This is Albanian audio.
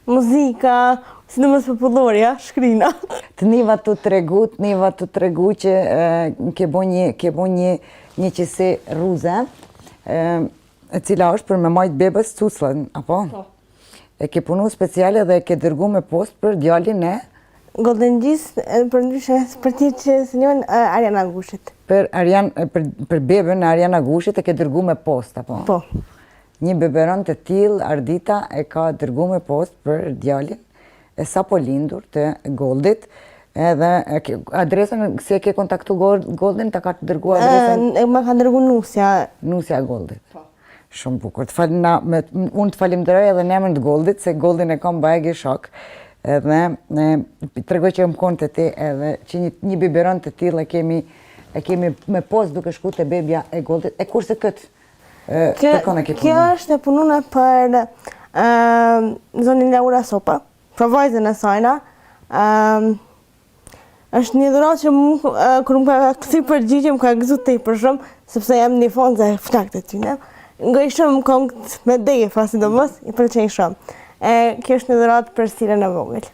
Muzika, sidomos popullorja, shkrina. Të niva të tregu që ke bo një qese ruze, e cila është për me majtë bebës cuslën, apo? E ke punu speciale dhe e ke dërgu me post për djallin e? Golden Gjis, për ti që se njën Ariana Gushit. Për bebën e Ariana Gushit e ke dërgu me post, apo? Po. Një beberon të tillë, Ardita e ka dërgu me post për djalin e sa po lindur të Goldit, edhe adresën, si e ke kontaktu Goldin, ta ka të dërgu adresën? Ma ka dërgu Nusja. Nusja Goldit. Shumë bukur. Unë të falimderoj edhe në emrin të Goldit, se Goldin e kam bajegi shok, edhe të regoj që më konë të ti, edhe që një beberon të tillë e kemi me post duke shku të bebja e Goldit, e kurse këtë? Kjo është e punune për zonin Laura Sopa, për vajzën e sajna. është një dhurat që kërë më ka kësi përgjigje më ka gëzu të i për shumë, sepse jam një fond dhe flakt e tyne. Nga i shumë këngët me deje, sidomos, i përqenj shumë. Kjo është një dhurat për Sirën e vogël.